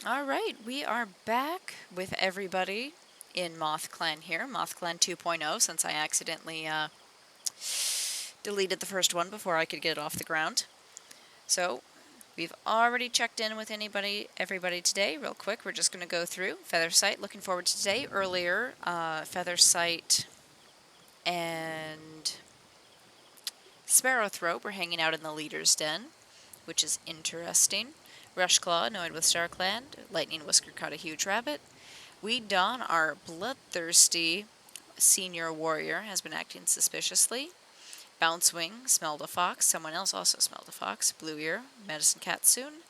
Alright, we are back with everybody in MothClan here. MothClan 2.0, since I accidentally deleted the first one before I could get it off the ground. So, we've already checked in with everybody today. Real quick, we're just going to go through. Feathersight, looking forward to today. Earlier, Feathersight and Sparrowthroat were hanging out in the leader's den, which is interesting. Rushclaw annoyed with Starclan. Lightningwhisker caught a huge rabbit. Weeddawn, our bloodthirsty senior warrior, has been acting suspiciously. Bouncewing smelled a fox. Someone else also smelled a fox. Blue Ear, medicine cat soon.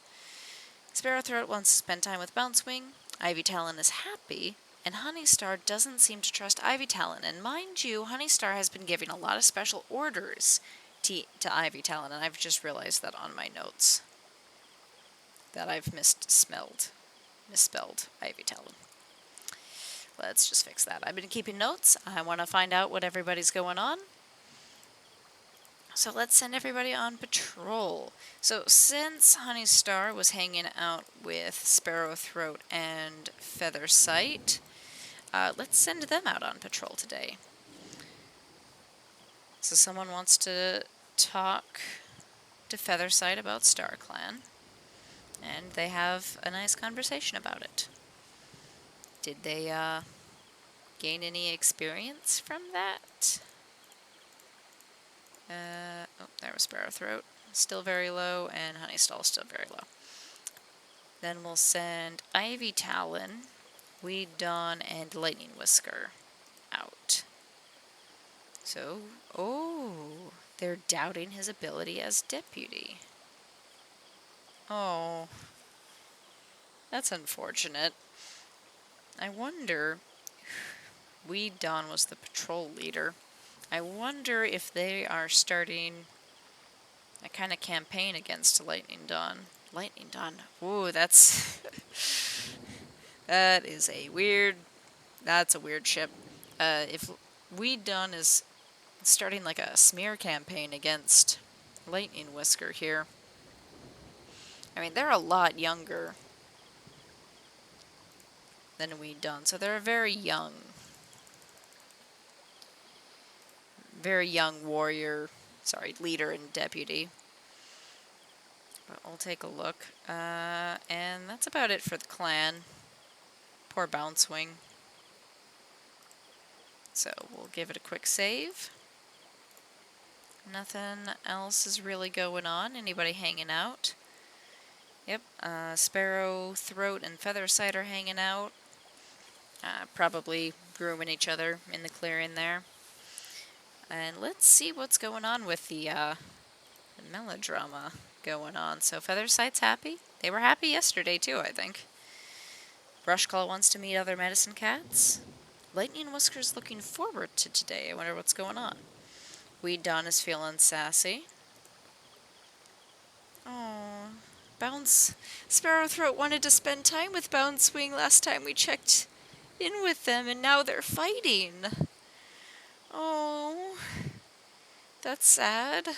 Sparrowthroat wants to spend time with Bouncewing. Ivytalon is happy. And Honeystar doesn't seem to trust Ivytalon. And mind you, Honeystar has been giving a lot of special orders to Ivytalon, and I've just realized that on my notes. That I've misspelled Ivytalon. Let's just fix that. I've been keeping notes. I want to find out what everybody's going on. So let's send everybody on patrol. So since Honeystar was hanging out with Sparrowthroat and Feathersight, let's send them out on patrol today. So someone wants to talk to Feathersight about Starclan, and they have a nice conversation about it. Did they gain any experience from that? Oh, there was Sparrowthroat. Still very low, and Honeystar still very low. Then we'll send Ivytalon, Weeddawn, and Lightningwhisker out. So, they're doubting his ability as deputy. Oh, that's unfortunate. I wonder, Weeddawn was the patrol leader. I wonder if they are starting a kind of campaign against Lightningdawn. Lightningdawn. Ooh, that's that's a weird ship. If Weeddawn is starting like a smear campaign against Lightningwhisker here, I mean, they're a lot younger than Weeddawn, so they're a very young leader and deputy. But we'll take a look. And that's about it for the clan. Poor Bouncewing. So we'll give it a quick save. Nothing else is really going on. Anybody hanging out? Yep, Sparrowthroat and Feathersight are hanging out. Probably grooming each other in the clearing there. And let's see what's going on with the melodrama going on. So Feathersight's happy. They were happy yesterday too, I think. Rushclaw wants to meet other medicine cats. Lightningwhisker's looking forward to today. I wonder what's going on. Weeddawn is feeling sassy. Oh, Sparrowthroat wanted to spend time with Bouncewing last time we checked in with them, and now they're fighting. Oh, that's sad.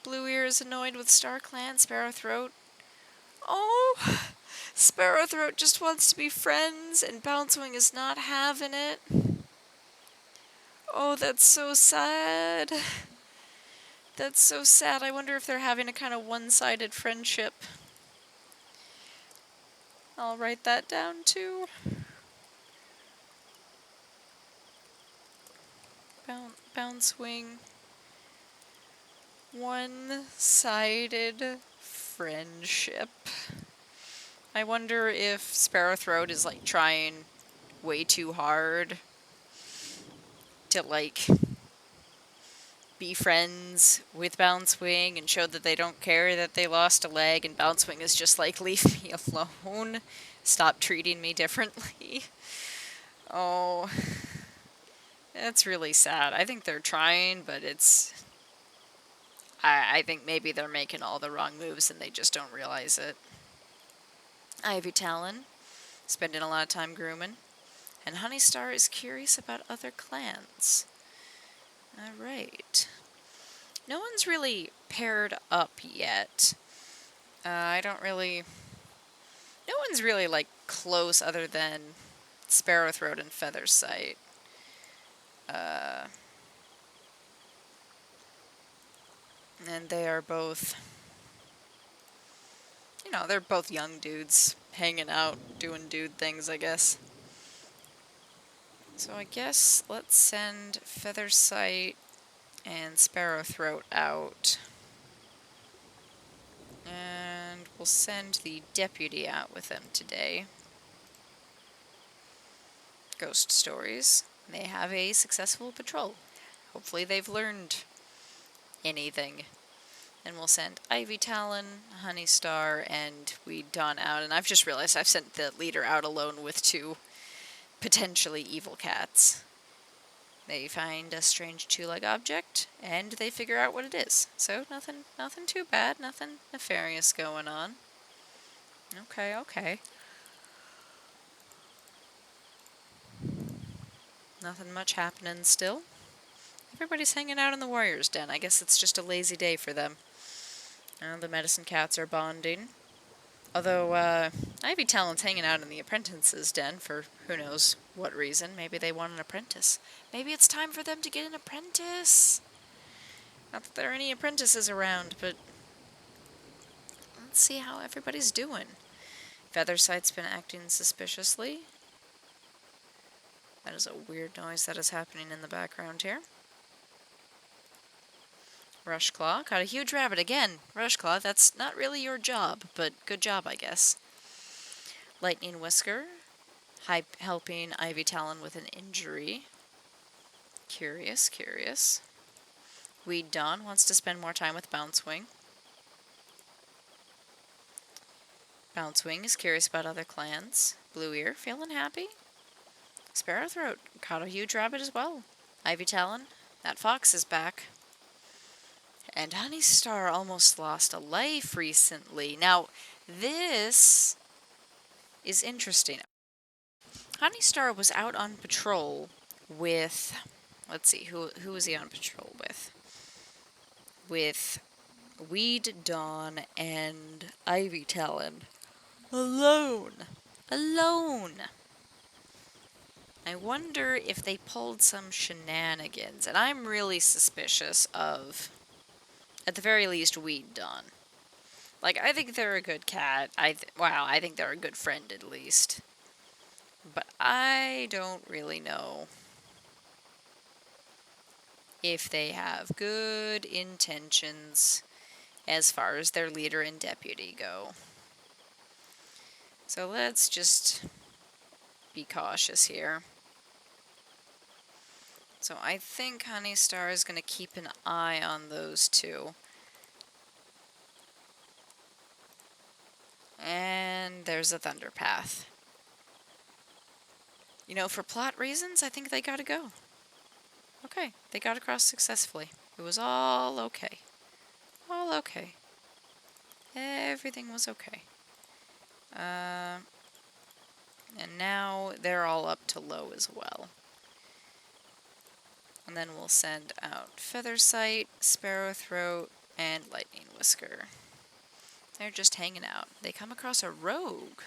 Blue Ear is annoyed with Starclan. Sparrowthroat. Oh, Sparrowthroat just wants to be friends, and Bouncewing is not having it. Oh, that's so sad. That's so sad. I wonder if they're having a kind of one-sided friendship. I'll write that down too. Bouncewing. One-sided friendship. I wonder if Sparrowthroat is like trying way too hard to like be friends with Bouncewing and show that they don't care that they lost a leg, and Bouncewing is just like, leave me alone. Stop treating me differently. Oh, that's really sad. I think they're trying, but I think maybe they're making all the wrong moves and they just don't realize it. Ivytalon, spending a lot of time grooming. And Honeystar is curious about other clans. Alright. No one's really paired up yet. I don't really No one's really, like, close other than Sparrowthroat and Feathersight. And they are both, you know, they're both young dudes hanging out, doing dude things, I guess. So I guess let's send Feathersight and Sparrowthroat out. And we'll send the deputy out with them today. Ghost stories. They have a successful patrol. Hopefully they've learned anything. And we'll send Ivytalon, Honeystar, and Weeddawn out. And I've just realized I've sent the leader out alone with 2 potentially evil cats. They find a strange 2-leg object, and they figure out what it is. So nothing too bad, nothing nefarious going on. Okay, okay. Nothing much happening still. Everybody's hanging out in the warrior's den. I guess it's just a lazy day for them. The medicine cats are bonding. Although, Ivytalon's hanging out in the apprentice's den for who knows what reason. Maybe they want an apprentice. Maybe it's time for them to get an apprentice. Not that there are any apprentices around, but let's see how everybody's doing. Feathersight's been acting suspiciously. That is a weird noise that is happening in the background here. Rushclaw caught a huge rabbit again. Rushclaw, that's not really your job, but good job, I guess. Lightningwhisker, helping Ivytalon with an injury. Curious, curious. Weeddawn wants to spend more time with Bouncewing. Bouncewing is curious about other clans. Blueear, feeling happy. Sparrowthroat caught a huge rabbit as well. Ivytalon, that fox is back. And Honeystar almost lost a life recently. Now, this is interesting. Honeystar was out on patrol with, let's see, who was he on patrol with? With Weeddawn and Ivytalon. Alone. I wonder if they pulled some shenanigans, and I'm really suspicious of, at the very least, Weeddawn. Like, I think they're a good cat. I think they're a good friend, at least. But I don't really know if they have good intentions as far as their leader and deputy go. So let's just be cautious here. So I think Honeystar is going to keep an eye on those 2. And there's a Thunderpath. You know, for plot reasons, I think they gotta go. Okay, they got across successfully. It was all okay. All okay. Everything was okay. And now they're all up to low as well. And then we'll send out Feathersight, Sparrowthroat, and Lightningwhisker. They're just hanging out. They come across a rogue.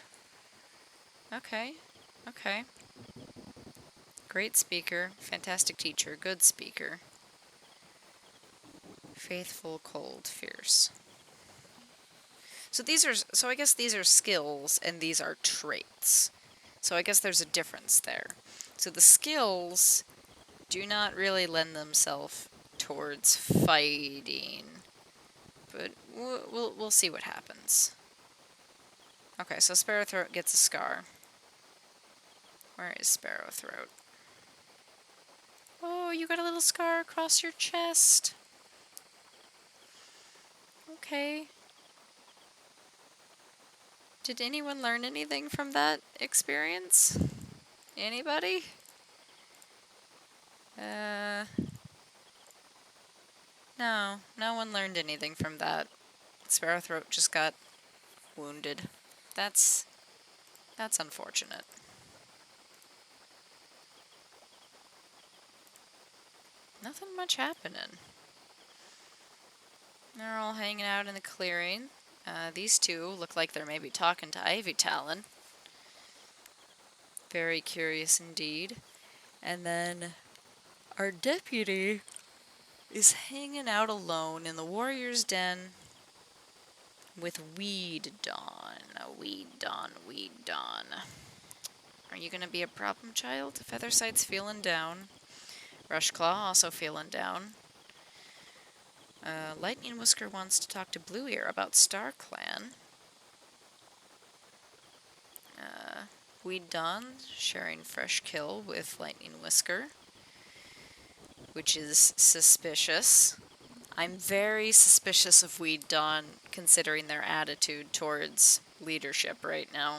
Okay, okay. Great speaker, fantastic teacher, good speaker. Faithful, cold, fierce. So I guess these are skills and these are traits. So I guess there's a difference there. So the skills do not really lend themselves towards fighting, but we'll see what happens. Okay, so Sparrowthroat gets a scar. Where is Sparrowthroat? Oh, you got a little scar across your chest. Okay. Did anyone learn anything from that experience? Anybody? No, no one learned anything from that. Sparrowthroat just got wounded. That's unfortunate. Nothing much happening. They're all hanging out in the clearing. These two look like they're maybe talking to Ivytalon. Very curious indeed. And then our deputy is hanging out alone in the warrior's den with Weeddawn. Weeddawn. Are you going to be a problem child? Feathersight's feeling down. Rushclaw also feeling down. Lightningwhisker wants to talk to Blueear about Starclan. Weeddawn sharing fresh kill with Lightningwhisker, which is suspicious. I'm very suspicious of Weeddawn considering their attitude towards leadership right now.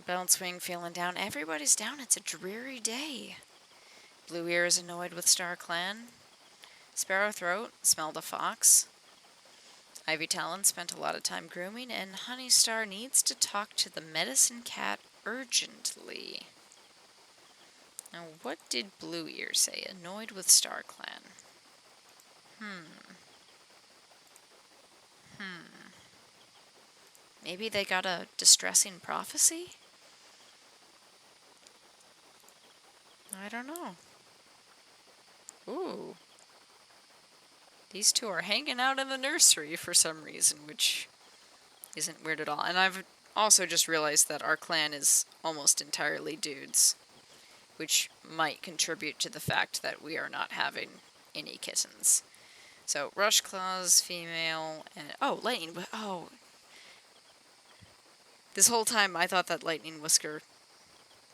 Bouncewing feeling down. Everybody's down. It's a dreary day. Blueear is annoyed with Starclan. Sparrowthroat smelled a fox. Ivytalon spent a lot of time grooming, and Honeystar needs to talk to the medicine cat urgently. Now, what did Blueear say? Annoyed with Starclan. Maybe they got a distressing prophecy? I don't know. Ooh. These two are hanging out in the nursery for some reason, which isn't weird at all. And I've also just realized that our clan is almost entirely dudes, which might contribute to the fact that we are not having any kittens. So, Rushclaw's female, and... oh, oh. This whole time I thought that Lightningwhisker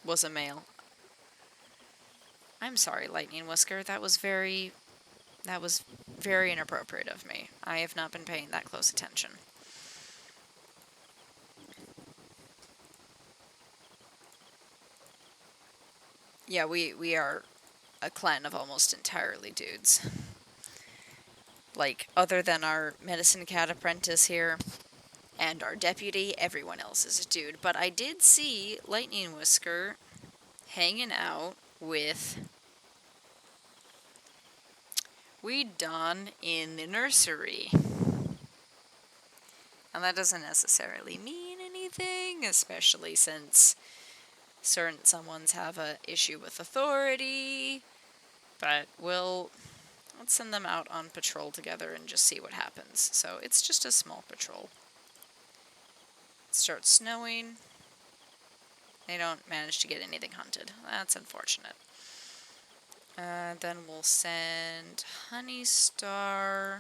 was a male. I'm sorry, Lightningwhisker. That was very inappropriate of me. I have not been paying that close attention. Yeah, we are a clan of almost entirely dudes. Like, other than our medicine cat apprentice here and our deputy, everyone else is a dude. But I did see Lightningwhisker hanging out with Weeddawn in the nursery. And that doesn't necessarily mean anything, especially since certain someones have an issue with authority. But let's send them out on patrol together and just see what happens. So it's just a small patrol. It starts snowing. They don't manage to get anything hunted. That's unfortunate. Then we'll send Honeystar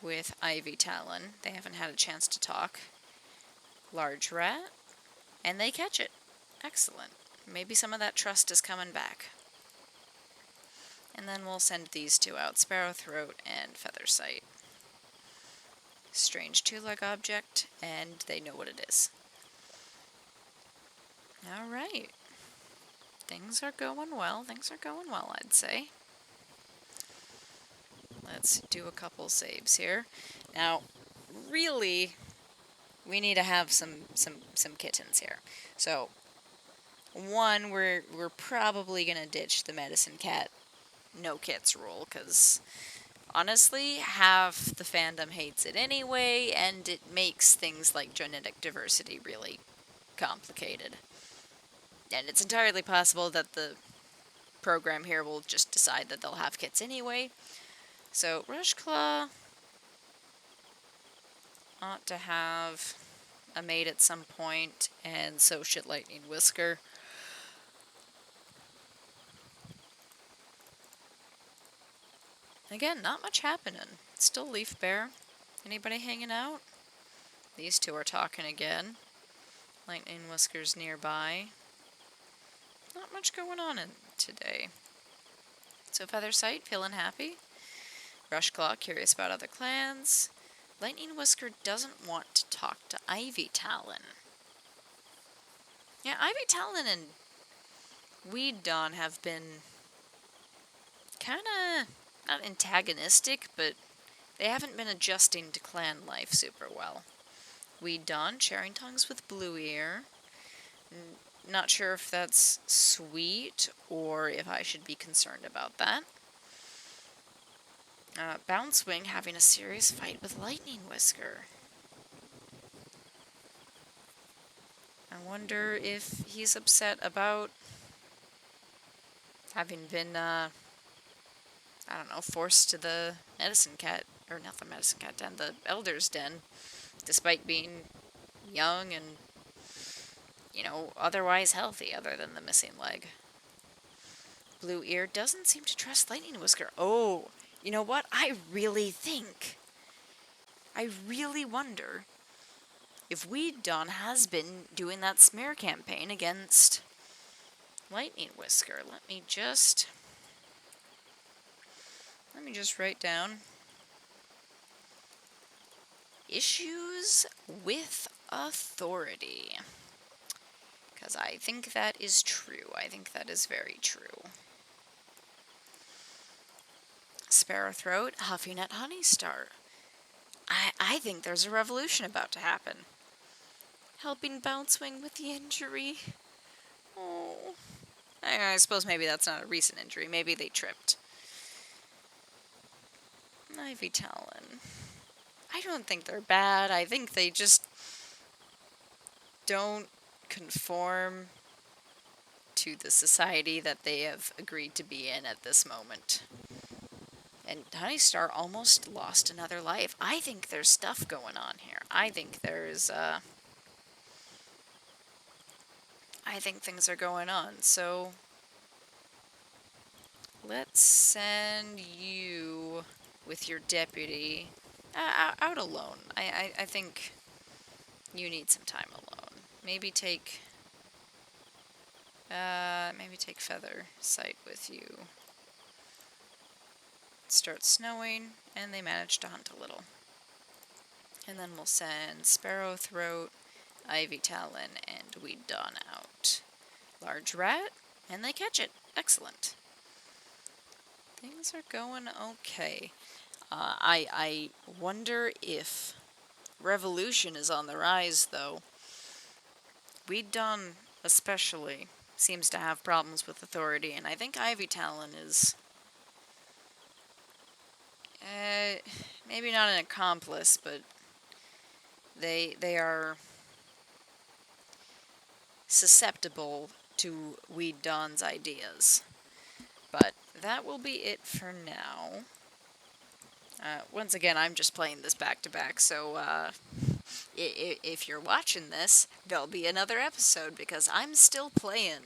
with Ivytalon. They haven't had a chance to talk. Large rat. And they catch it. Excellent. Maybe some of that trust is coming back. And then we'll send these two out, Sparrowthroat and Feathersight. Strange two-leg object, and they know what it is. Alright. Things are going well. Things are going well, I'd say. Let's do a couple saves here. Now, really, we need to have some kittens here. So, one, we're probably going to ditch the medicine cat no kits rule, because honestly, half the fandom hates it anyway, and it makes things like genetic diversity really complicated. And it's entirely possible that the program here will just decide that they'll have kits anyway. So, Rushclaw ought to have a mate at some point, and so should Lightningwhisker. Again, not much happening. Still Leaf Bear. Anybody hanging out? These two are talking again. Lightningwhisker's nearby. Not much going on today. So Feathersight feeling happy. Rushclaw curious about other clans. Lightningwhisker doesn't want to talk to Ivytalon. Yeah, Ivytalon and Weeddawn have been kind of, not antagonistic, but they haven't been adjusting to clan life super well. Weeddawn sharing tongues with Blueear. Not sure if that's sweet or if I should be concerned about that. Bouncewing having a serious fight with Lightningwhisker. I wonder if he's upset about having been, I don't know, forced to the medicine cat, or not the medicine cat den, the elder's den, despite being young and, you know, otherwise healthy other than the missing leg. Blue Ear doesn't seem to trust Lightningwhisker. Oh, you know what? I really wonder if Weeddawn has been doing that smear campaign against Lightningwhisker. Let me just write down issues with authority. Because I think that is true. I think that is very true. Sparrowthroat huffing at Honeystar. I think there's a revolution about to happen. Helping Bouncewing with the injury. Oh. I suppose maybe that's not a recent injury. Maybe they tripped. Ivytalon. I don't think they're bad. I think they just don't conform to the society that they have agreed to be in at this moment. And Honeystar almost lost another life. I think there's stuff going on here. I think there's, I think things are going on. So, let's send you with your deputy out alone. I think you need some time alone. Maybe take Feathersight with you. It starts snowing, and they manage to hunt a little. And then we'll send Sparrowthroat, Ivytalon, and Weeddawn out. Large rat, and they catch it. Excellent. Things are going okay. I wonder if revolution is on the rise, though. Weeddawn, especially, seems to have problems with authority, and I think Ivytalon is maybe not an accomplice, but they are susceptible to Weeddawn's ideas. But that will be it for now. Once again, I'm just playing this back-to-back, so if you're watching this, there'll be another episode, because I'm still playing